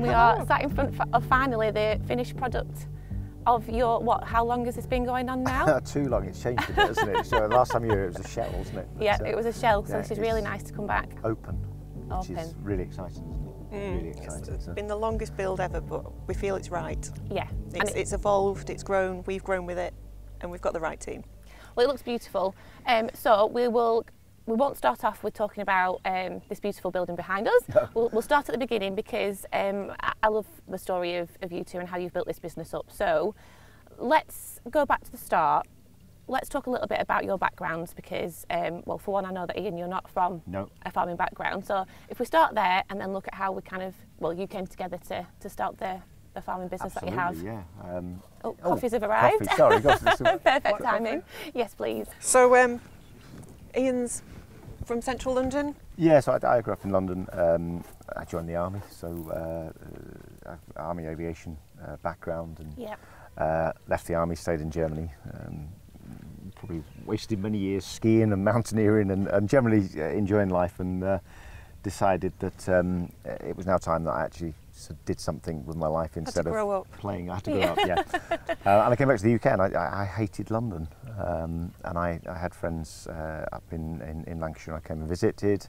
and we are sat in front of finally the finished product of your, how long has this been going on now? Too long, it's changed a bit, hasn't it? So last time you were here it was a shell, wasn't it? But, yeah, it was a shell, so yeah, this is really nice to come back. Open, which is really exciting, isn't it? Really exciting. It's been the longest build ever, but we feel it's right. Yeah. It's evolved, it's grown, we've grown with it, and we've got the right team. Well, it looks beautiful. So we won't start off with talking about this beautiful building behind us. No. We'll start at the beginning because I love the story of you two and how you've built this business up. So let's go back to the start. Let's talk a little bit about your backgrounds because, well, for one, I know that Ian, you're not from a farming background. So if we start there and then look at how we kind of, well, you came together to start the farming business that you have. Yeah. Coffees have arrived. Coffee, sorry. Perfect timing. Yes, please. So Ian's from central London? Yeah, so I grew up in London. I joined the army, so army aviation background, and left the army, stayed in Germany. Probably wasted many years skiing and mountaineering and generally enjoying life, and decided that it was now time that I actually did something with my life instead of playing. I had to grow up, yeah. And I came back to the UK, and I hated London. And I had friends up in Lancashire. I came and visited,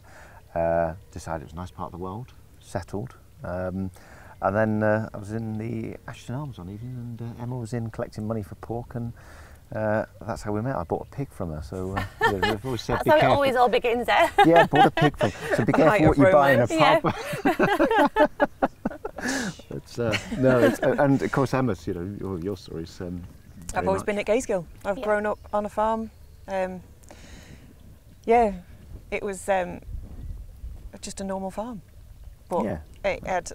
decided it was a nice part of the world, settled. And then I was in the Ashton Arms one evening, and Emma was in collecting money for pork, and that's how we met. I bought a pig from her, so we've always said, that's how it always all begins there. Yeah, bought a pig from her. So be careful what you buy in a pub. And of course Emma's, your stories. I've always been at Gazegill. I've grown up on a farm. Yeah, it was just a normal farm, but it had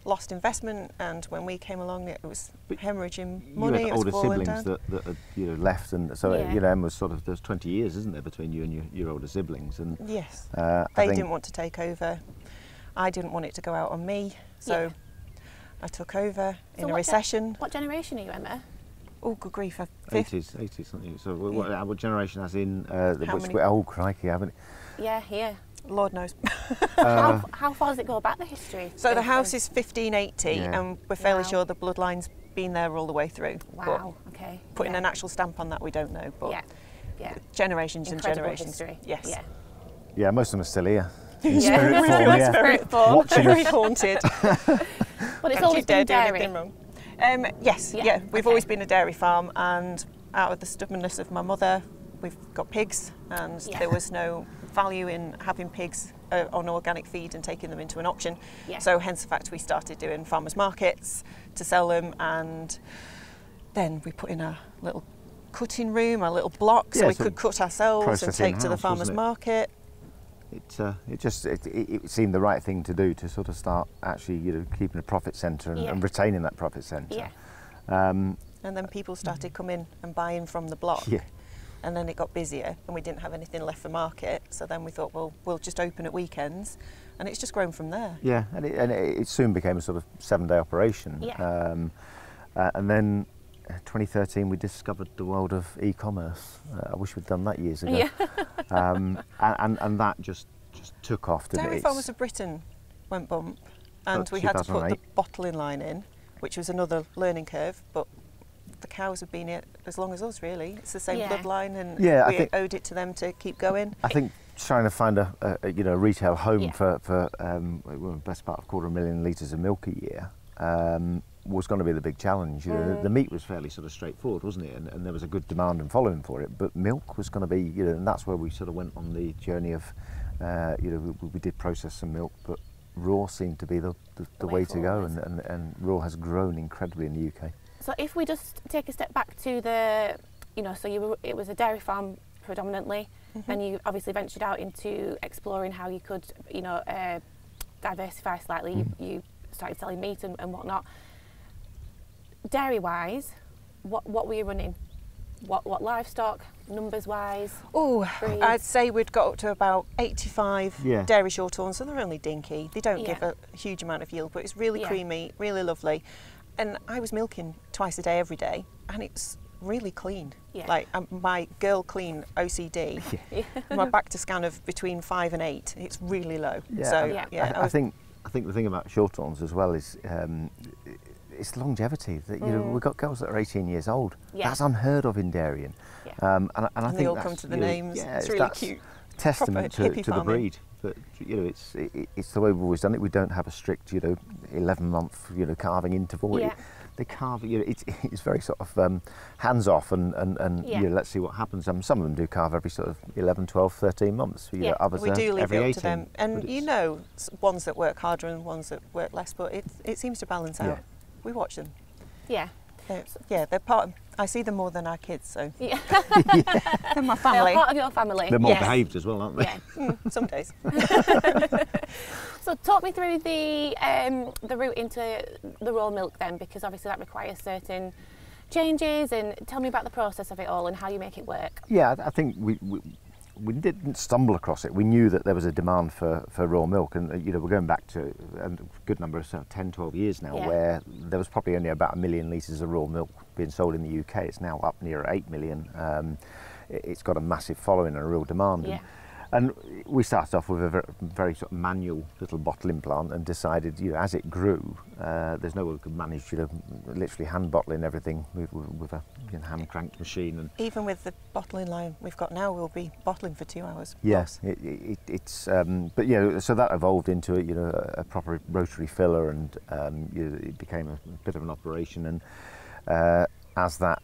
lost investment, and when we came along it was hemorrhaging money. You had older siblings that had left, and so Emma was sort of, there's 20 years, isn't there, between you and your older siblings, and yes, they didn't want to take over. I didn't want it to go out on me, so I took over in a recession. What generation are you, Emma? Oh, good grief! 80s, something. So what generation? As in many? Crikey, haven't? Yeah. Lord knows. How far does it go back, the history? So the house is 1580, and we're fairly sure the bloodline's been there all the way through. Wow. Okay. Putting an actual stamp on that, we don't know. But generations and generations. History. Yes. Yeah, most of them are still here. Spirit form. Watching very haunted. But it's always been dairy. Yes, we've always been a dairy farm, and out of the stubbornness of my mother, we've got pigs, and there was no value in having pigs on organic feed and taking them into an auction. So hence the fact we started doing farmers markets to sell them, and then we put in a little cutting room, a little block, so we could cut ourselves and take to the farmers market. It seemed the right thing to do to sort of start actually keeping a profit centre and retaining that profit centre. And then people started coming and buying from the block. And then it got busier and we didn't have anything left for market, so then we thought, well, we'll just open at weekends, and it's just grown from there. Yeah, and it soon became a sort of 7-day operation. And then 2013 we discovered the world of e-commerce. I wish we'd done that years ago. And that just took off. Dairy Farmers of Britain went bump, and we had to put the bottling line in, which was another learning curve, but the cows have been here as long as us, really. It's the same bloodline, and we owed it to them to keep going. I think trying to find a retail home for the best part of 250,000 litres of milk a year was going to be the big challenge. The meat was fairly sort of straightforward, wasn't it? And there was a good demand and following for it. But milk was going to be, and that's where we sort of went on the journey of, we did process some milk, but raw seemed to be the way to go, and raw has grown incredibly in the UK. So if we just take a step back to the, so it was a dairy farm predominantly, and you obviously ventured out into exploring how you could, diversify slightly. You started selling meat and whatnot. Dairy-wise, what were you running? What livestock, numbers-wise? Oh, I'd say we'd got up to about 85 dairy shorthorns, so they're only dinky. They don't give a huge amount of yield, but it's really creamy, really lovely. And I was milking twice a day, every day, and it's really clean. Like my girl clean OCD, my back to scan of between 5 and 8, it's really low. I think I think the thing about shorthorns as well is it's longevity. That, you know, we've got girls that are 18 years old. Yeah. That's unheard of in dairying. Yeah. And I think they all that's, come to the you know, names. yeah, it's really cute. Testament to the breed. But you know, it's the way we've always done it. We don't have a strict, you know, 11-month, you know, calving interval. Yeah. They carve, you know, it's very sort of hands off and yeah. you know, let's see what happens. Some of them do carve every sort of 11, 12, 13 months. You know, others we do leave every it up 18, to them. And you know, ones that work harder and ones that work less, but it seems to balance out. Yeah. We watch them. Yeah. They're part. I see them more than our kids, so Yeah. they're my family. They're part of your family. They're more behaved as well, aren't they? Yeah. Some days. So talk me through the route into the raw milk then, because obviously that requires certain changes, and tell me about the process of it all and how you make it work. Yeah, I think we didn't stumble across it. We knew that there was a demand for raw milk, and you know, we're going back to a good number of sort of 10, 12 years now, where there was probably only about 1 million litres of raw milk being sold in the UK. It's now up near 8 million. It's got a massive following and a real demand. Yeah. And we started off with a very sort of manual little bottling plant, and decided, you know, as it grew, there's no one who could manage, you know, literally hand bottling everything with a hand cranked machine. And even with the bottling line we've got now, we'll be bottling for 2 hours. yes, it's but you know, so that evolved into a, you know, a proper rotary filler, and you know, it became a bit of an operation. And as that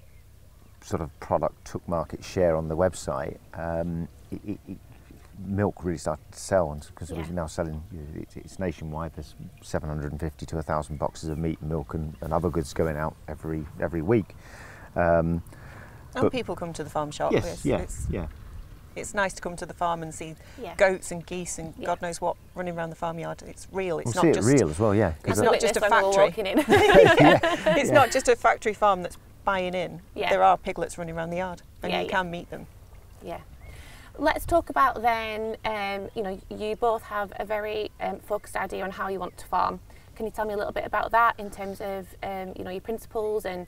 sort of product took market share on the website, milk really started to sell, because it was now selling, you know, it's nationwide. There's 750 to 1,000 boxes of meat and milk and other goods going out every week. And people come to the farm shop. Yes, It's nice to come to the farm and see goats and geese and God knows what running around the farmyard. It's real. It's not just real as well. Yeah, it's not just a factory. It's not just a factory farm that's buying in. Yeah. There are piglets running around the yard, and you can meet them. Yeah. Let's talk about then, you know, you both have a very focused idea on how you want to farm. Can you tell me a little bit about that in terms of, you know, your principles and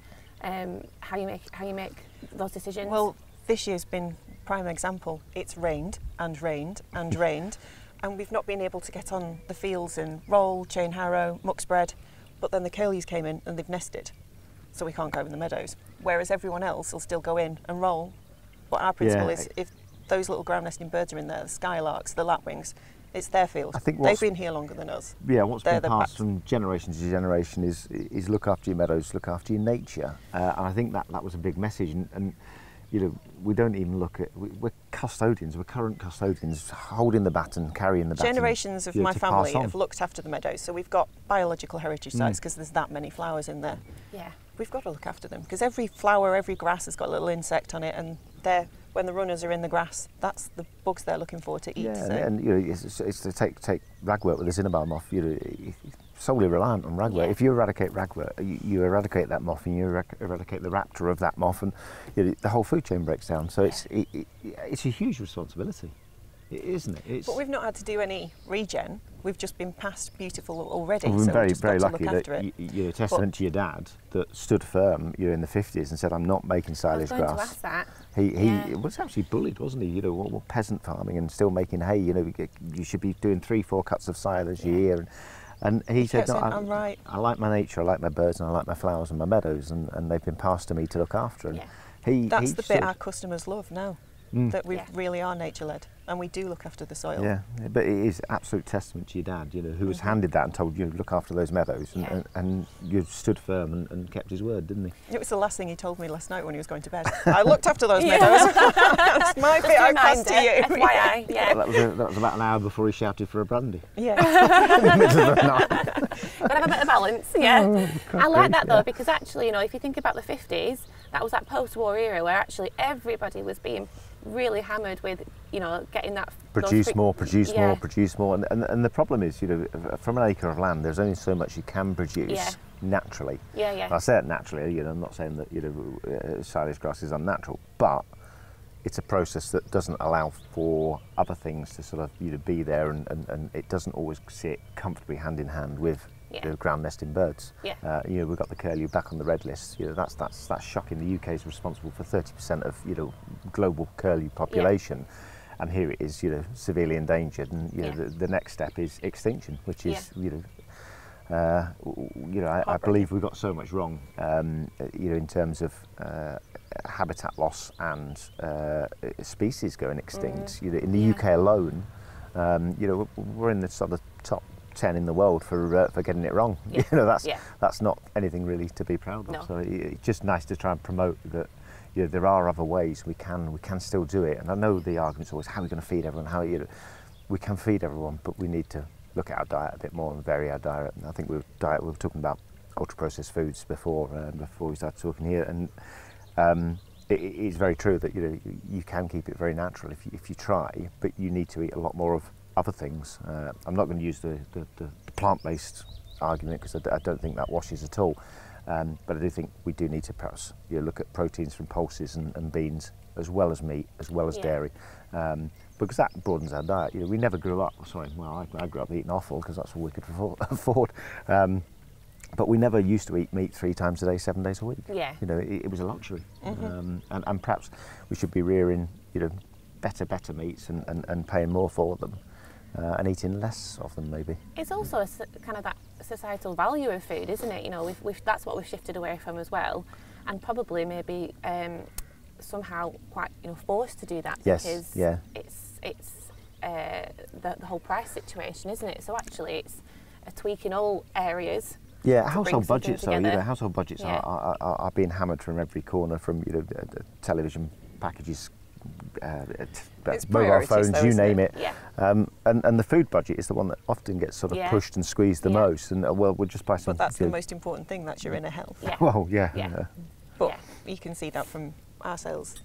how you make those decisions? Well, this year's been prime example. It's rained and rained and rained, and we've not been able to get on the fields and roll, chain harrow, muck spread, but then the curlews came in and they've nested, so we can't go in the meadows. Whereas everyone else will still go in and roll. But our principle is, if those little ground nesting birds are in there, the skylarks, the lapwings, it's their field. I think they've been here longer than us. Yeah, what's been passed from generation to generation is look after your meadows, look after your nature, and I think that was a big message. And you know, we don't even look at, we're custodians, we're current custodians, holding the baton, carrying the baton. Generations of my family have looked after the meadows, so we've got biological heritage sites because there's that many flowers in there. Yeah. We've got to look after them because every flower, every grass has got a little insect on it, and when the runners are in the grass, that's the bugs they're looking for to eat. Yeah, so. and you know, it's to take ragwort with the cinnabar moth. You know, solely reliant on ragwort. Yeah. If you eradicate ragwort, you eradicate that moth, and you eradicate the raptor of that moth, and you know, the whole food chain breaks down. So it's a huge responsibility, isn't it? But we've not had to do any regen. We've just been passed beautiful already. We've been very, very lucky that you're a testament to your dad that stood firm, you know, in the 50s and said, "I'm not making silage grass." I was going to ask that. He was actually bullied, wasn't he? You know, what peasant farming and still making hay. You know, you should be doing 3-4 cuts of silage a year. And he said, "No, I'm right. I like my nature, I like my birds, and I like my flowers and my meadows, and they've been passed to me to look after." And that's the bit our customers love now. That we really are nature-led, and we do look after the soil. Yeah, but it is absolute testament to your dad, you know, who was handed that and told you look after those meadows, and you stood firm and kept his word, didn't he? It was the last thing he told me last night when he was going to bed. I looked after those meadows. That's my bit I passed to you. FYI, yeah. Well, that was about an hour before he shouted for a brandy. Yeah. In the middle of the night. Got to have a bit of balance, I like that though, because actually, you know, if you think about the 50s, that was that post-war era where actually everybody was being really hammered with, you know, getting that produce more, and the problem is, you know, from an acre of land, there's only so much you can produce naturally. And I say it naturally, you know, I'm not saying that, you know, silage grass is unnatural, but it's a process that doesn't allow for other things to sort of, you know, be there, and it doesn't always sit comfortably hand in hand with the ground nesting birds. You know, we've got the curlew back on the red list. You know, that's shocking. The UK is responsible for 30% of, you know, global curlew population, and here it is, severely endangered, and the next step is extinction, which is I believe we've got so much wrong, in terms of habitat loss and species going extinct. In the UK alone, we're in the sort of top 10 in the world for getting it wrong. That's not anything really to be proud of. No. So it's just nice to try and promote that. There are other ways we can still do it. And I know the argument's always, how are we going to feed everyone? We can feed everyone, but we need to look at our diet a bit more and vary our diet. And I think we were talking about ultra-processed foods before we started talking here, and it is very true that you can keep it very natural if you try, but you need to eat a lot more of other things. I'm not going to use the plant-based argument because I don't think that washes at all, but I do think we do need to perhaps look at proteins from pulses and beans, as well as meat, as well as dairy, because that broadens our diet. We never grew up, I grew up eating offal because that's all we could afford. But we never used to eat meat 3 times a day, 7 days a week. Yeah. It was a luxury. And perhaps we should be rearing, better meats and paying more for them, and eating less of them maybe. It's also kind of that societal value of food, isn't it? That's what we've shifted away from as well, and probably maybe somehow quite forced to do that, because it's the whole price situation, isn't it? So actually it's a tweak in all areas. Yeah, household budgets household budgets are being hammered from every corner, from television packages, mobile phones, though, you name it. Yeah. And the food budget is the one that often gets sort of pushed and squeezed the most. And we'll just buy some. But that's the most important thing. That's your inner health. Yeah. Well, But you can see that from our sales.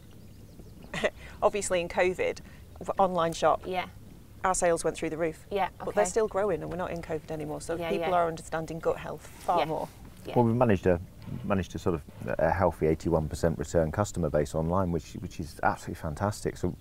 Obviously, in COVID, online shop. Yeah. Our sales went through the roof. Yeah. Okay. But they're still growing, and we're not in COVID anymore. So people are understanding gut health far more. Yeah. Well, we've managed to sort of a healthy 81% return customer base online, which is absolutely fantastic. So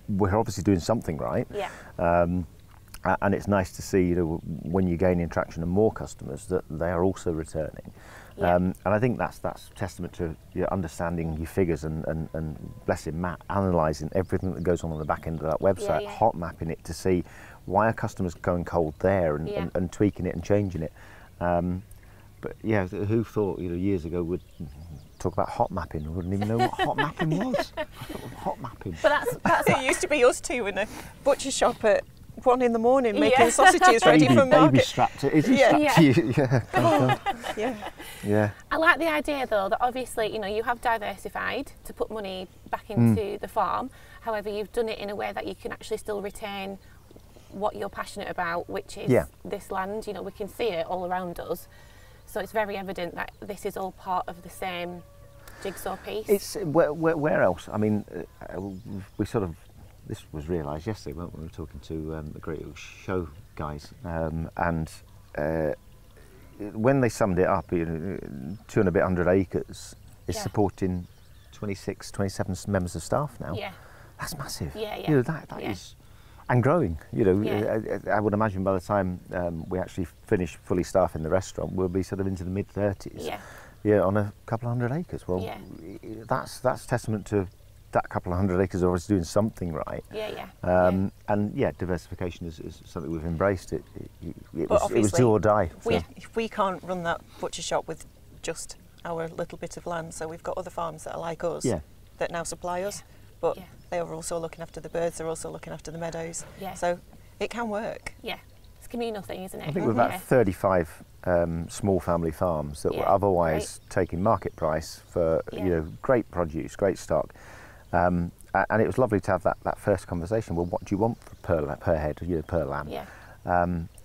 we're obviously doing something right. Yeah. And it's nice to see when you gain traction and more customers that they are also returning. Yeah. And I think that's testament to understanding your figures and bless him, Matt, analysing everything that goes on the back end of that website, hot mapping it to see why are customers going cold there, and tweaking it and changing it. But who thought years ago would talk about hot mapping? I wouldn't even know what hot mapping was. Hot mapping. But that's it used to be us two in a butcher shop at 1 in the morning making sausages ready for market. Baby strapped to, is he strapped to you? Yeah. I like the idea though that obviously you have diversified to put money back into the farm. However, you've done it in a way that you can actually still retain what you're passionate about, which is this land. We can see it all around us. So it's very evident that this is all part of the same jigsaw piece. It's where else? I mean, this was realised yesterday, weren't we? We were talking to the Great Oak Show guys, and when they summed it up, 2 and a bit hundred acres is supporting 26, 27 members of staff now. Yeah, that's massive. Yeah. That is. And growing, I would imagine by the time we actually finish fully staffing the restaurant, we'll be sort of into the mid-30s. Yeah, on a couple of hundred acres. Well, that's testament to that couple of hundred acres always doing something right. And diversification is something we've embraced. It was do or die. We can't run that butcher shop with just our little bit of land. So we've got other farms that are like us that now supply us. But they are also looking after the birds, they're also looking after the meadows. Yeah. So it can work. Yeah, it's a communal thing, isn't it? I think we've about 35 small family farms that were otherwise taking market price for great produce, great stock. And it was lovely to have that first conversation. Well, what do you want per head, per lamb? Yeah.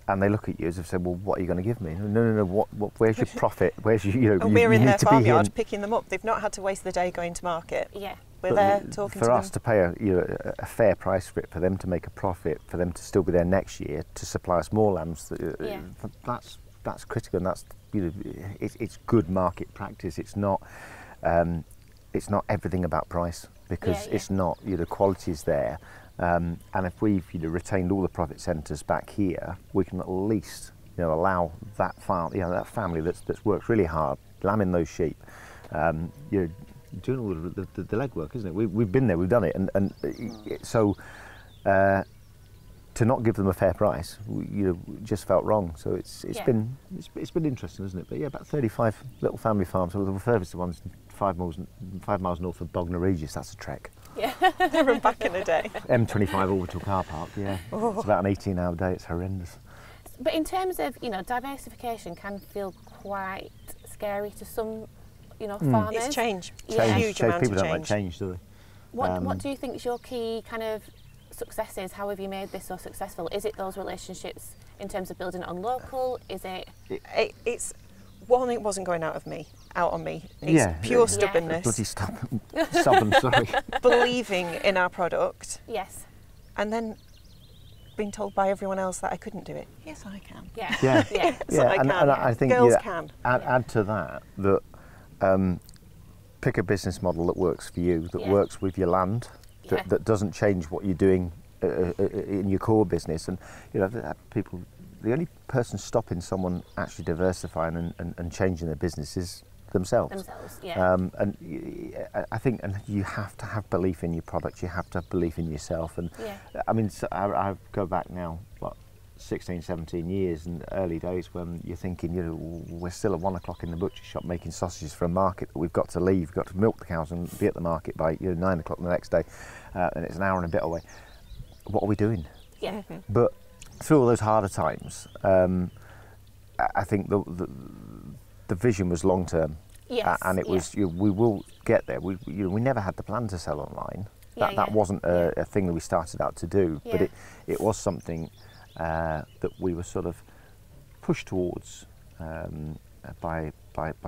And they look at you as if said, well, what are you going to give me? No. Where's your profit? Where's your? And we're in their farmyard picking them up. They've not had to waste the day going to market. Yeah. We're there talking to them. For us to pay a fair price for it, for them to make a profit, for them to still be there next year to supply us more lambs, that's critical, and that's it's good market practice. It's not everything about price, because it's not. Quality is there, and if we've retained all the profit centres back here, we can at least allow that farm, that family that's worked really hard lambing those sheep, doing all the legwork, isn't it? We've been there, we've done it, and so to not give them a fair price, just felt wrong. So it's been interesting, isn't it? But yeah, about 35 little family farms. So the furthest one's 5 miles north of Bognor Regis. That's a trek. Yeah, from back in the day. M25 Orbital car park. Yeah, it's about an 18-hour day. It's horrendous. But in terms of diversification, can feel quite scary to some farmers. It's change. Yeah. Huge amount People of don't change. like change, do they? What do you think is your key kind of successes? How have you made this so successful? Is it those relationships in terms of building it on local? Is it? It's one. It wasn't going out on me. It's pure stubbornness. Bloody stubborn. Sorry. Believing in our product. Yes. And then being told by everyone else that I couldn't do it. Yes, I can. Yeah. Yeah. Yeah. I can. And I think girls can. Add to that pick a business model that works for you, that works with your land, that doesn't change what you're doing in your core business. And people, the only person stopping someone actually diversifying and changing their business is themselves. And I think you have to have belief in your product. You have to have belief in yourself. And I mean, I go back now, 16, 17 years, in the early days when you're thinking, we're still at 1 o'clock in the butcher shop making sausages for a market that we've got to leave, we've got to milk the cows and be at the market by 9 o'clock the next day, and it's an hour and a bit away. What are we doing? Yeah. But through all those harder times, I think the vision was long term. Yes, and it was we will get there. We never had the plan to sell online. That wasn't a thing that we started out to do, but it was something that we were sort of pushed towards by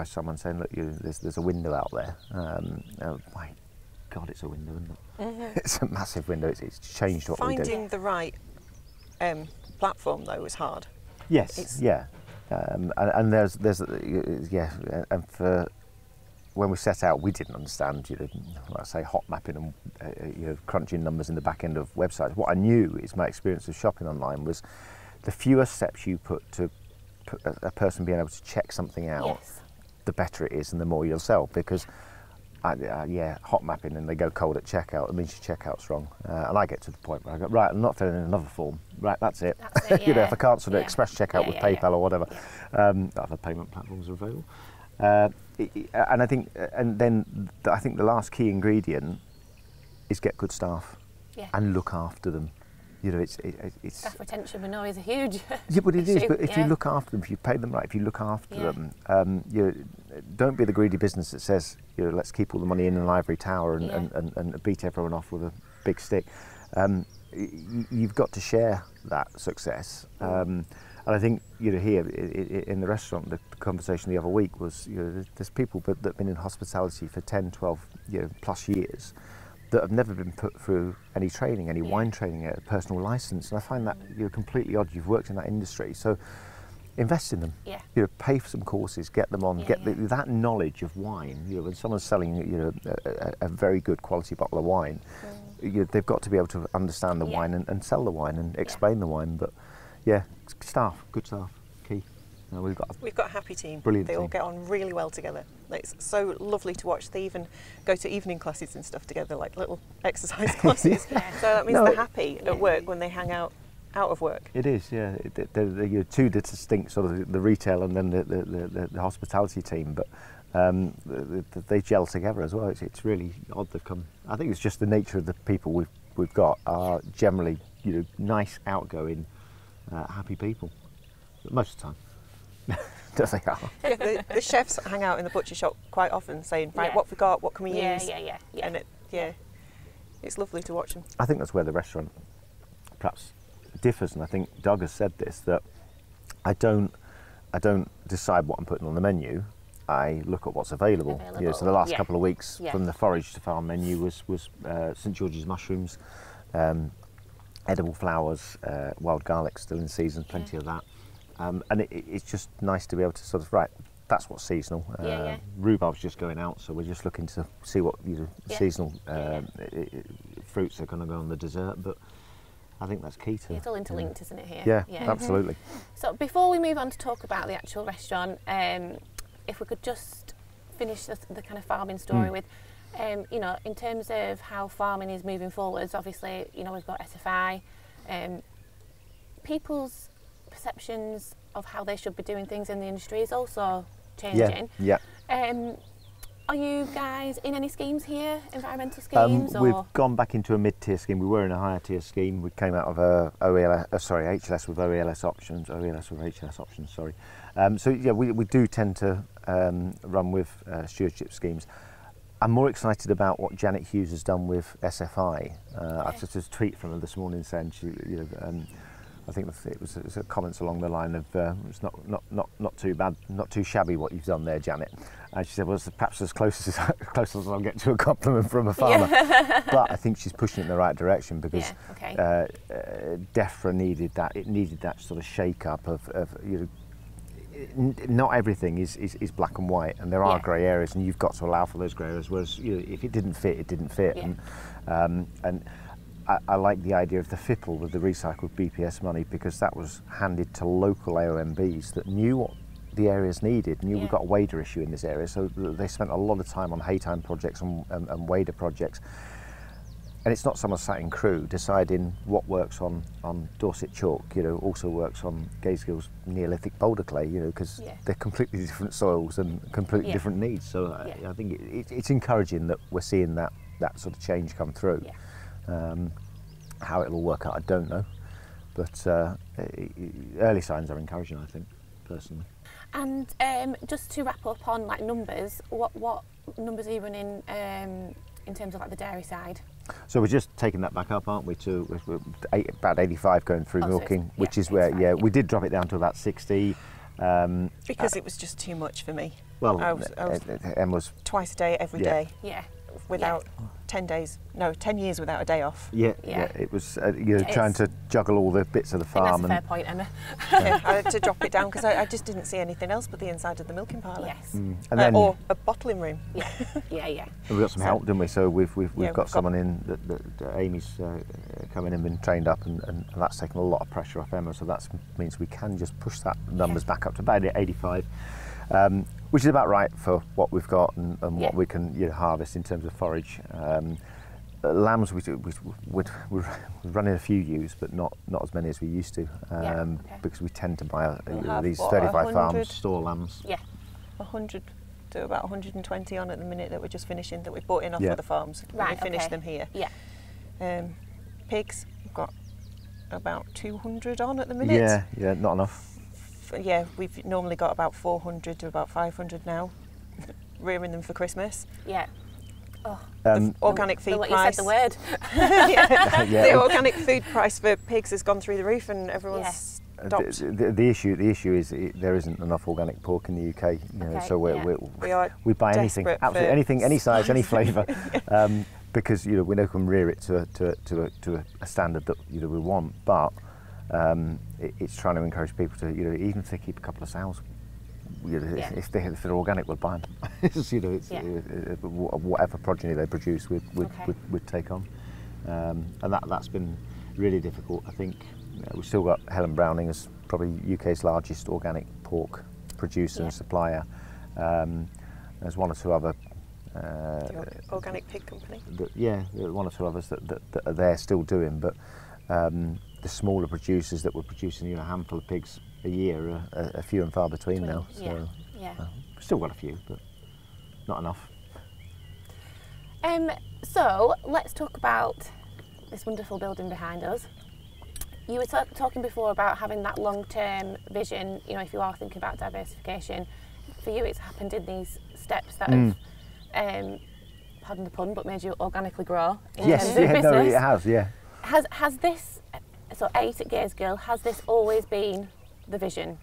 someone saying, look, there's a window out there. My God, it's a window, isn't it? Mm-hmm. It's a massive window. It's changed what we do. Finding the right platform though was hard. Yes, and there's and for when we set out, we didn't understand, like I say, hot mapping and crunching numbers in the back end of websites. What I knew is my experience of shopping online was the fewer steps you put to a person being able to check something out, the better it is, and the more you'll sell. Because hot mapping and they go cold at checkout, it means your checkout's wrong. And I get to the point where I go, right, I'm not filling in another form. Right, that's it. If I can't sort of express checkout with PayPal or whatever, other payment platforms are available. And I think, I think the last key ingredient is get good staff and look after them. It's staff retention, we know, is a huge but it issue. is. But if you look after them, if you pay them right, if you look after them, don't be the greedy business that says, let's keep all the money in an ivory tower and beat everyone off with a big stick. You've got to share that success. And I think here in the restaurant, the conversation the other week was, there's people that have been in hospitality for 10, 12 plus years that have never been put through any training, any wine training, a personal license. And I find that completely odd. You've worked in that industry, so invest in them. Pay for some courses, get them on, get that knowledge of wine. When someone's selling a very good quality bottle of wine, they've got to be able to understand the wine and sell the wine and explain the wine. But staff, good staff, key. We've got a happy team. Brilliant. They all get on really well together. It's so lovely to watch. They even go to evening classes and stuff together, like little exercise classes. So that means they're happy at work when they hang out of work. It is, They're two distinct, sort of the retail and then the hospitality team, but they gel together as well. It's really odd they've come. I think it's just the nature of the people we've got are generally nice, outgoing, happy people most of the time. They are. The chefs hang out in the butcher shop quite often, saying, "Right, what have we got? What can we use?" And it's lovely to watch them. I think that's where the restaurant perhaps differs, and I think Doug has said this, that I don't decide what I'm putting on the menu. I look at what's available. So the last couple of weeks from the forage to farm menu was St George's mushrooms, edible flowers, wild garlic still in season, plenty of that. And it's just nice to be able to sort of, that's what's seasonal. Rhubarb's just going out, so we're just looking to see what seasonal fruits are going to go on the dessert. But I think that's key to. It's all interlinked, isn't it? Here. Yeah, absolutely. So before we move on to talk about the actual restaurant, if we could just finish the kind of farming story with You know, in terms of how farming is moving forwards, obviously, you know, we've got SFI. People's perceptions of how they should be doing things in the industry is also changing. Yeah. Are you guys in any schemes here, environmental schemes? We've gone back into a mid-tier scheme. We were in a higher tier scheme. We came out of HLS with OELS options, OELS with HLS options, sorry. So yeah, we do tend to run with stewardship schemes. I'm more excited about what Janet Hughes has done with SFI. I just a tweet from her this morning saying she, I think it was comments along the line of it's not too bad, not too shabby what you've done there, Janet. And she said, well, it's perhaps as close as I'll get to a compliment from a farmer. But I think she's pushing it in the right direction because DEFRA needed that. It needed that sort of shake-up of not everything is black and white, and there are grey areas, and you've got to allow for those grey areas. Whereas if it didn't fit, it didn't fit. And I like the idea of the FIPL with the recycled BPS money, because that was handed to local AOMBs that knew what the areas needed, knew we've got a wader issue in this area, so they spent a lot of time on haytime projects and wader projects. And it's not someone sat in Crewe deciding what works on Dorset chalk, also works on Gazegill's Neolithic boulder clay, because they're completely different soils and completely different needs. So I think it's encouraging that we're seeing that sort of change come through. How it'll work out, I don't know, but early signs are encouraging, I think, personally. And just to wrap up on numbers, what numbers are you running in terms of the dairy side? So we're just taking that back up, aren't we? To about 85 going through milking, which is where we did drop it down to about 60. Because it was just too much for me. Well, Em was twice a day, every day. Without 10 years without a day off. It was trying to juggle all the bits of the farm. That's a fair point, Emma. I had to drop it down because I just didn't see anything else but the inside of the milking parlour. And then, or a bottling room. And we got some help, didn't we? So we've got someone in that Amy's come in and been trained up, and that's taken a lot of pressure off Emma. So that means we can just push that numbers back up to about 85. Which is about right for what we've got and what we can harvest in terms of forage. Lambs, we're running a few ewes, but not as many as we used to, because we tend to buy these 35 farms store lambs. 100 to about 120 on at the minute that we're just finishing, that we bought in off other farms. We finished them here. Pigs, we've got about 200 on at the minute. Not enough. We've normally got about 400 to about 500 now, rearing them for Christmas. The organic feed price. You said the word. The organic food price for pigs has gone through the roof, and everyone's stopped. The issue is there isn't enough organic pork in the UK. So we buy anything, absolutely anything, any size, any flavour, because we know can rear it to a standard that we want, but. It's trying to encourage people to, even if they keep a couple of sows, if they're organic, we'll buy them. Whatever progeny they produce, we'd take on, and that's been really difficult. I think we've still got Helen Browning as probably UK's largest organic pork producer and supplier. There's one or two other. The organic pig company. One or two others that are there still doing, but. The smaller producers that were producing a handful of pigs a year are few and far between now. So we've still got a few, but not enough. So let's talk about this wonderful building behind us. You were talking before about having that long-term vision. If you are thinking about diversification, for you it's happened in these steps that have, pardon the pun, but made you organically grow in terms of business. No, it has, Has this, so 8 at Gazegill, has this always been the vision?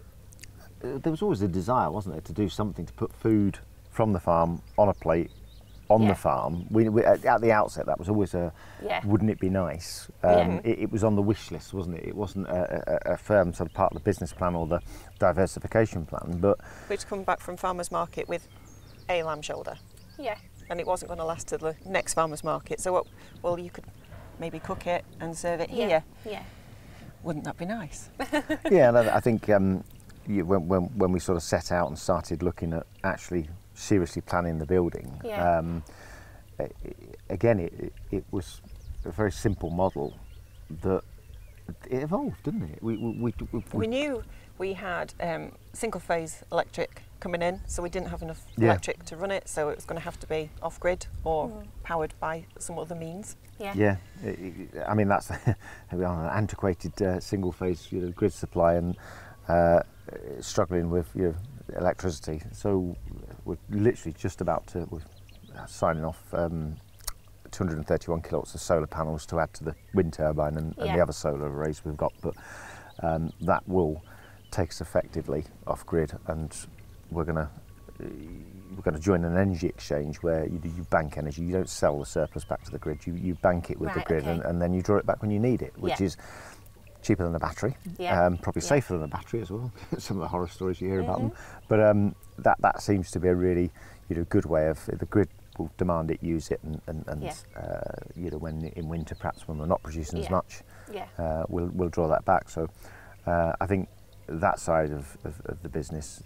There was always a desire, wasn't there, to do something to put food from the farm on a plate on the farm. We, at the outset, that was always wouldn't it be nice? It was on the wish list, wasn't it? It wasn't a firm sort of part of the business plan or the diversification plan. But we'd come back from farmer's market with a lamb shoulder. And it wasn't going to last to the next farmer's market. So, you could maybe cook it and serve it here. Wouldn't that be nice? And I think when we sort of set out and started looking at actually seriously planning the building, again, it was a very simple model that it evolved, didn't it? We knew we had single phase electric coming in, so we didn't have enough electric to run it, so it was going to have to be off grid or powered by some other means. Yeah. I mean, that's an antiquated single phase grid supply, and struggling with electricity. So we're literally just about to signing off 231 kilowatts of solar panels to add to the wind turbine and the other solar arrays we've got, but that will take us effectively off grid, and we're going to join an energy exchange where you bank energy. You don't sell the surplus back to the grid, you bank it with the grid, and then you draw it back when you need it, which is cheaper than a battery, probably safer than a battery as well. Some of the horror stories you hear about them, but that seems to be a really good way of the grid will demand it, use it, and when in winter, perhaps when we're not producing as much, we'll draw that back. So I think that side of the business,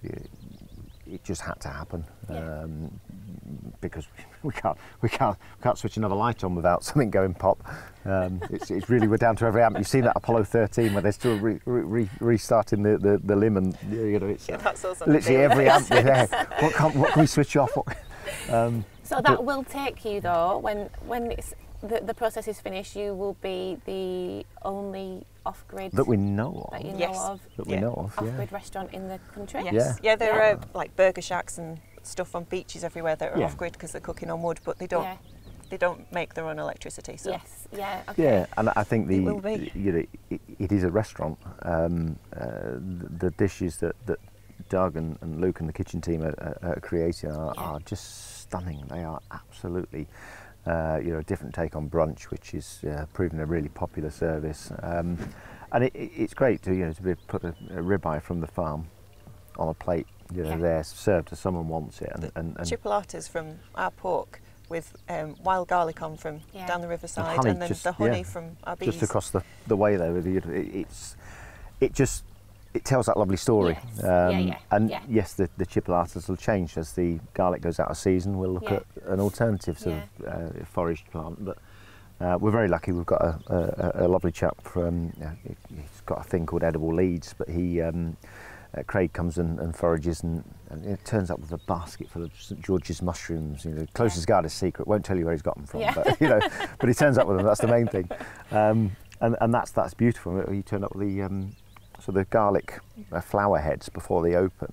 it just had to happen, because we can't switch another light on without something going pop. It's really, we're down to every amp. You've seen that Apollo 13 where they're still restarting the limb, and it's that's awesome. Literally every amp we're there. What can we switch off? So that will take you, though, when it's the process is finished, you will be the only off-grid that we know of. Off-grid restaurant in the country. Yeah, there are like burger shacks and stuff on beaches everywhere that are off-grid because they're cooking on wood, but they don't make their own electricity. So. Yeah, and I think it is a restaurant. The dishes that Doug and Luke and the kitchen team are creating are just stunning. They are absolutely a different take on brunch, which is proving a really popular service, and it's great to to be put a ribeye from the farm on a plate, there served as someone wants it, and chipolatas from our pork with wild garlic on from down the riverside, and then the honey from our bees just across the way there. It tells that lovely story. Yes, the chipolatas will change as the garlic goes out of season. We'll look at an alternative sort of foraged plant, but we're very lucky. We've got a lovely chap from. He's got a thing called edible leads, but he Craig comes and forages, and it turns up with a basket full of St George's mushrooms. Closest guarded secret. Won't tell you where he's got them from, but but he turns up with them. That's the main thing, and that's beautiful. He turned up with the. So the garlic flower heads before they open,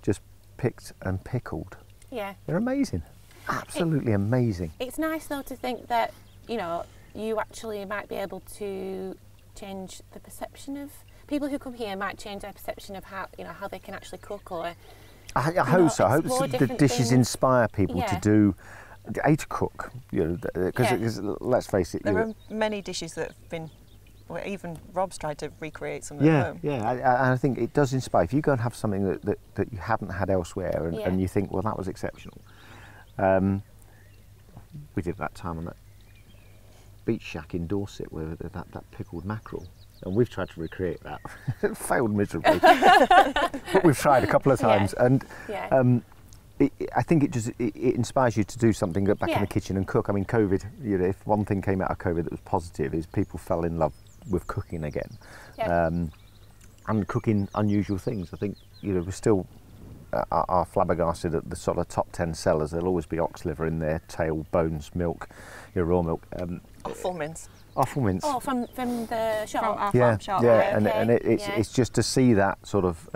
just picked and pickled. Yeah. They're amazing. Absolutely amazing. It's nice though to think that, you actually might be able to change the perception of people who come here, might change their perception of how they can actually cook, or I hope so. I hope the dishes inspire people to do to cook, because let's face it, there are many dishes that have been. Well, even Rob's tried to recreate some at home. I think it does inspire. If you go and have something that you haven't had elsewhere, and you think, well, that was exceptional. We did that time on that beach shack in Dorset with that pickled mackerel, and we've tried to recreate that. It failed miserably, but we've tried a couple of times, and I think it inspires you to do something, go back in the kitchen and cook. I mean, COVID, if one thing came out of COVID that was positive, is people fell in love with cooking again, and cooking unusual things. I think we're still are flabbergasted at the sort of top 10 sellers. There'll always be ox liver in there, tail, bones, milk, raw milk. Offal mince. Offal mince. Oh, from the shop. From our farm shop. And it's just to see that sort of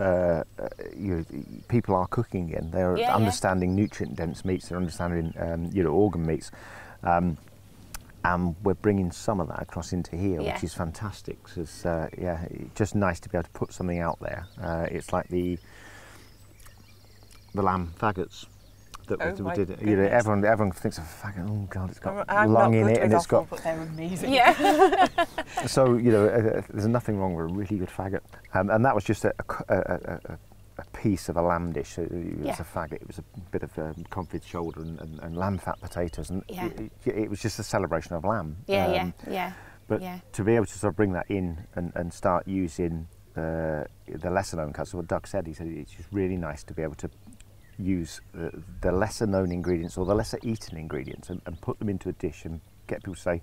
people are cooking again. They're understanding nutrient dense meats. They're understanding organ meats. And we're bringing some of that across into here, which is fantastic. It's just nice to be able to put something out there. It's like the lamb faggots that we did. Everyone thinks of a faggot. Oh God, it's got lung in it, and it's got. But they're amazing. Yeah. So there's nothing wrong with a really good faggot, and that was just a piece of a lamb dish. So it was a faggot. It was a bit of confit shoulder and lamb fat potatoes, and it was just a celebration of lamb. But to be able to sort of bring that in and start using the lesser known cuts. So what Doug said, he said it's just really nice to be able to use the lesser known ingredients or the lesser eaten ingredients and put them into a dish and get people to say,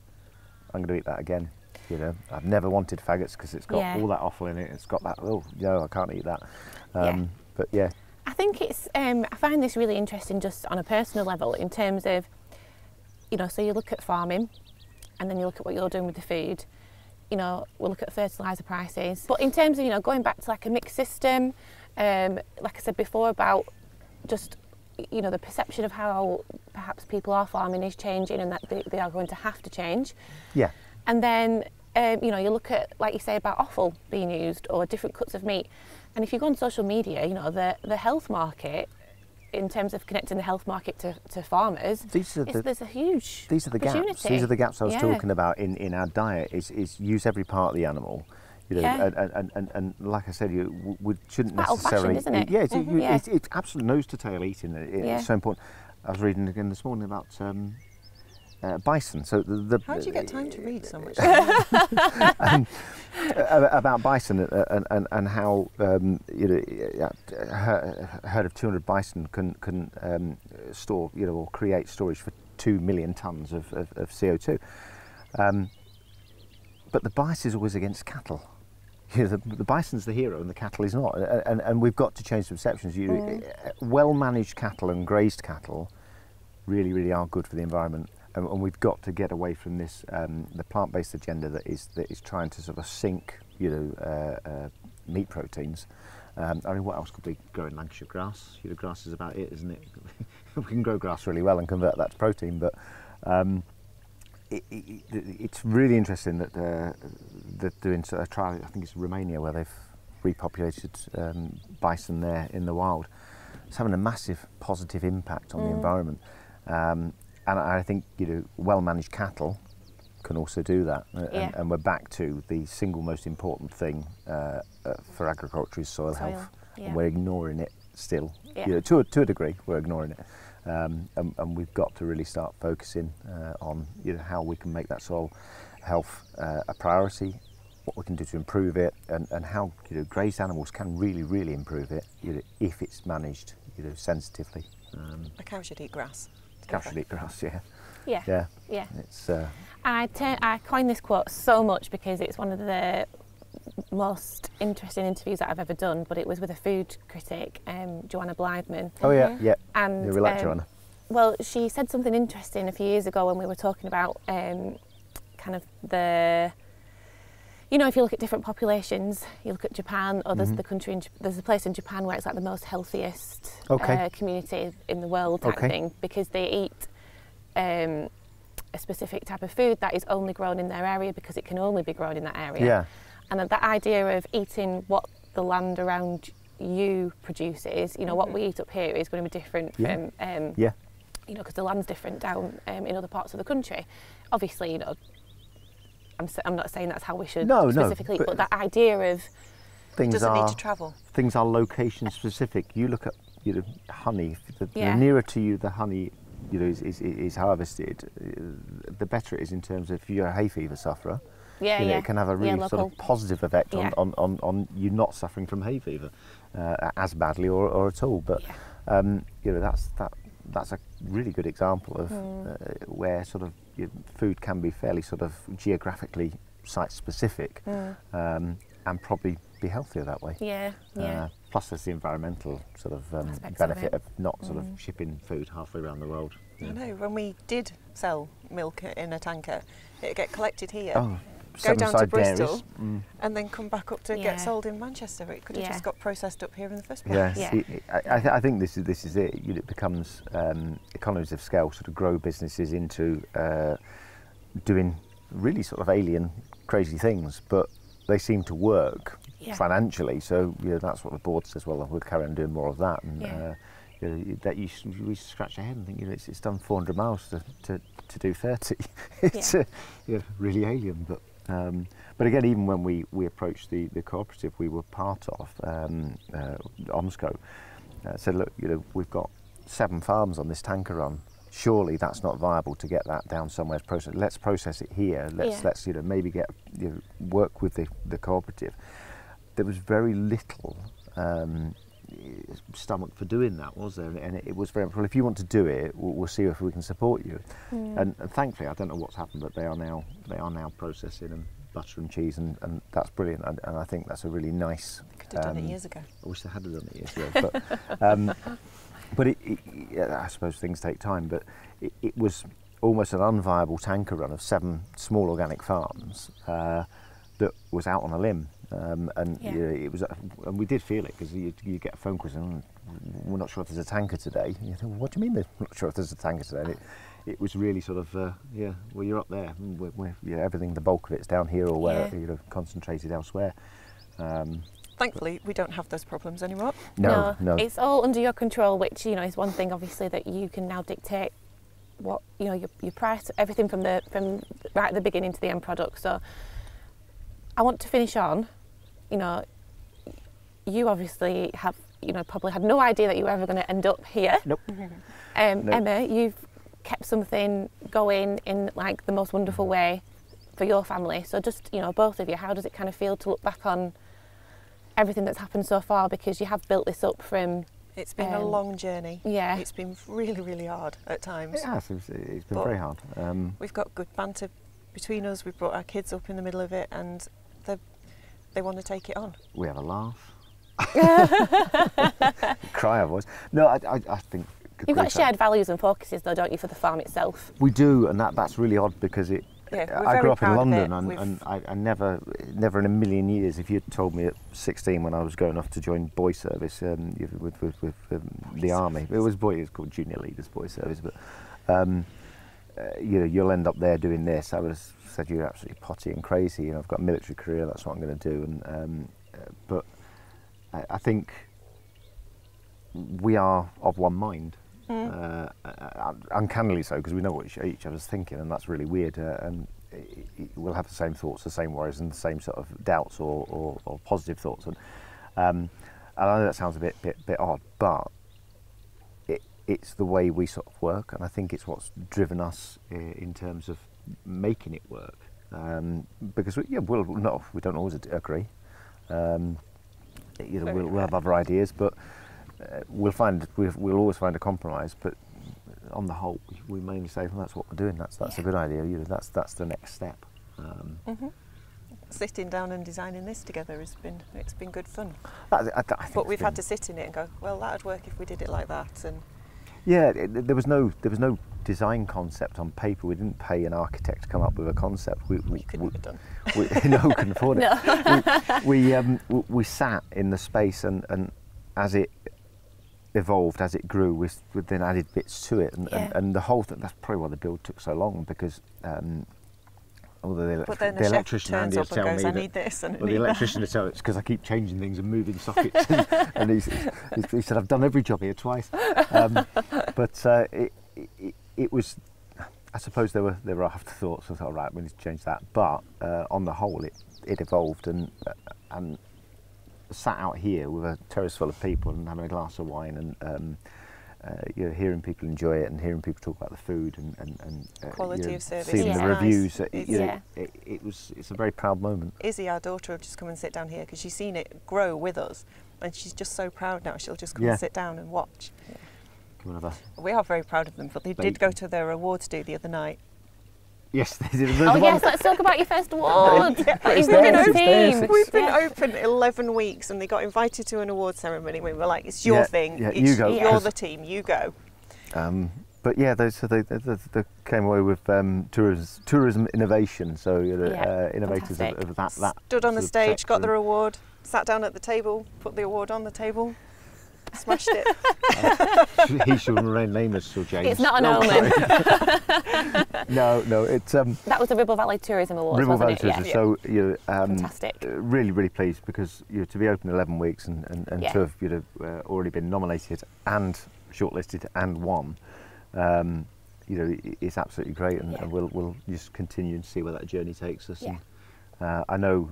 I'm going to eat that again. You know, I've never wanted faggots because it's got all that offal in it. It's got that, oh, no, I can't eat that. But yeah. I think it's, I find this really interesting just on a personal level in terms of, you know, so you look at farming and then you look at what you're doing with the food. You know, we'll look at fertiliser prices. But in terms of, you know, going back to like a mixed system, like I said before about just, you know, the perception of how perhaps people are farming is changing and that they are going to have to change. Yeah. And then, you know, you look at, like you say, about offal being used or different cuts of meat. And if you go on social media, you know, the health market, in terms of connecting the health market to farmers, there's a huge These are the opportunity. gaps. These are the gaps I was talking about in our diet. Is use every part of the animal, you know, and like I said, we shouldn't necessarily. Isn't it? Yeah, it's absolute nose to tail eating. It's so important. I was reading again this morning about bison. So how do you get time to read so much? About bison and how you know, a herd of 200 bison can store, you know, or create storage for 2 million tonnes of CO2. But the bias is always against cattle. You know, the bison's the hero and the cattle is not, and we've got to change the perceptions. Well managed cattle and grazed cattle really are good for the environment. And we've got to get away from this the plant-based agenda that is trying to sort of sink, you know, meat proteins. I mean, what else could we grow in Lancashire? Grass. You know, grass is about it, isn't it? We can grow grass really well and convert that to protein, but it's really interesting that they're doing a trial. I think it's Romania where they've repopulated bison there in the wild. It's having a massive positive impact on the environment. And I think, you know, well-managed cattle can also do that. And we're back to the single most important thing for agriculture is soil health. Yeah. And we're ignoring it still. Yeah. You know, to a degree, we're ignoring it. And we've got to really start focusing on, you know, how we can make that soil health a priority, what we can do to improve it, and how, you know, grazed animals can really improve it, you know, if it's managed, you know, sensitively. A cow should eat grass. Cow should eat grass, yeah. It's. I coined this quote so much because it's one of the most interesting interviews that I've ever done. But it was with a food critic, Joanna Blythman. Oh yeah. And we like Joanna. Well, she said something interesting a few years ago when we were talking about kind of the. You know, if you look at different populations, you look at Japan, or there's the country. There's a place in Japan where it's like the most healthiest community in the world type thing, because they eat a specific type of food that is only grown in their area because it can only be grown in that area. Yeah. And that idea of eating what the land around you produces, you know, what we eat up here is going to be different from, you know, because the land's different down in other parts of the country. Obviously, you know. I'm not saying that's how we should specifically eat, but that idea of things doesn't need to travel. Things are location specific. You look at, you know, honey. The nearer to you the honey, you know, is harvested, the better it is in terms of if you're a hay fever sufferer. It can have a really sort of positive effect on you not suffering from hay fever as badly or at all. But you know, that's a really good example of where sort of food can be fairly sort of geographically site specific and probably be healthier that way. Plus there's the environmental sort of benefit of not sort of shipping food halfway around the world. I know, when we did sell milk in a tanker, it'd get collected here, go down to Bristol and then come back up to get sold in Manchester. It could have just got processed up here in the first place. I think this is it. It becomes economies of scale sort of grow businesses into doing really sort of alien, crazy things, but they seem to work financially. So that's what the board says. Well, we'll carry on doing more of that. And that we scratch our head and think it's done 400 miles to do 30. It's really alien, but again, even when we approached the cooperative we were part of, OMSCO, said, look, we've got 7 farms on this tanker run. Surely that's not viable to get that down somewhere to process. Let's process it here. Let's maybe get work with the cooperative. There was very little stomach for doing that, was there? And it was very much, well, if you want to do it, we'll see if we can support you. And thankfully, I don't know what's happened, but they are now processing and butter and cheese, and that's brilliant. And I think that's a really nice. Could have done it years ago. I wish they had done it years ago, but I suppose things take time. But it was almost an unviable tanker run of 7 small organic farms that was out on a limb. It was, and we did feel it, because you get a phone call saying, we're not sure if there's a tanker today. And you think, well, what do you mean we're not sure if there's a tanker today? And it was really sort of, well, you're up there. Everything, the bulk of it's down here, or where concentrated elsewhere. Thankfully, we don't have those problems anymore. No. It's all under your control, which is one thing, obviously, that you can now dictate what your price, everything from right at the beginning to the end product. So I want to finish on, you obviously have probably had no idea that you were ever going to end up here. Nope. Nope. Emma, you've kept something going in like the most wonderful way for your family. So just both of you, how does it kind of feel to look back on everything that's happened so far, because you have built this up from. It's been a long journey. Yeah. It's been really, really hard at times. It has. It's been very hard. We've got good banter between us. We've brought our kids up in the middle of it, and they want to take it on. We have a laugh. Cry our voice. No, I think. You've got shared values and focuses, though, don't you, for the farm itself? We do, and that's really odd, because I grew up in London, and I never in a million years, if you'd told me at 16 when I was going off to join boy service with the army, it was called Junior Leaders Boy Service, but you'll end up there doing this. I would have said you're absolutely potty and crazy. I've got a military career, that's what I'm going to do. But I think we are of one mind. Uncannily so, because we know what each other's thinking, and that's really weird. And we'll have the same thoughts, the same worries, and the same sort of doubts or positive thoughts. And I know that sounds a bit odd, but it's the way we sort of work, and I think it's what's driven us in terms of making it work. Because we don't always agree. We'll have other ideas, but. We'll always find a compromise, but on the whole, we mainly say, well, that's what we're doing. That's a good idea. That's the next step. Sitting down and designing this together it's been good fun. But we've had to sit in it and go, well, that'd work if we did it like that. And there was no design concept on paper. We didn't pay an architect to come up with a concept. We couldn't have done. No, couldn't afford it. We sat in the space, and as it evolved, as it grew, we then added bits to it, and the whole thing. That's probably why the build took so long, because the electrician Andy will tell me I need this, and the electrician will tell it's because I keep changing things and moving sockets, and he said I've done every job here twice. But it was, I suppose there were afterthoughts. I thought, right, we need to change that. But on the whole, it evolved, and sat out here with a terrace full of people and having a glass of wine, and hearing people enjoy it, and hearing people talk about the food, and quality of service, seeing the reviews. It's a very proud moment. Izzy, our daughter, will just come and sit down here because she's seen it grow with us, and she's just so proud now. She'll just come and sit down and watch. We are very proud of them, but they did go to their awards do the other night. Yes, they did. Yes, let's talk about your first award. We've been open 11 weeks, and they got invited to an award ceremony. We were like, it's your thing. You go. You're the team. You go. But yeah, they came away with tourism innovation. So innovators of that. Stood on the stage, got their award, sat down at the table, put the award on the table. Smashed it. He shall remain nameless, till James. It's not an omen. No, it's that was the Ribble Valley Tourism Awards, Ribble Valley wasn't it? Tourism. Yeah. So fantastic. Really, really pleased, because to be open 11 weeks and to have already been nominated and shortlisted and won. It's absolutely great, and we'll just continue and see where that journey takes us. Yeah. And I know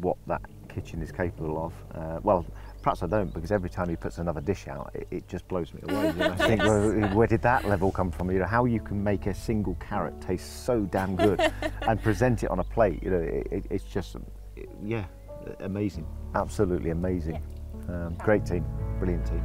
what that kitchen is capable of. Well, perhaps I don't, because every time he puts another dish out, it just blows me away. I think, where did that level come from? How you can make a single carrot taste so damn good and present it on a plate. It's just, amazing, absolutely amazing. Great team, brilliant team.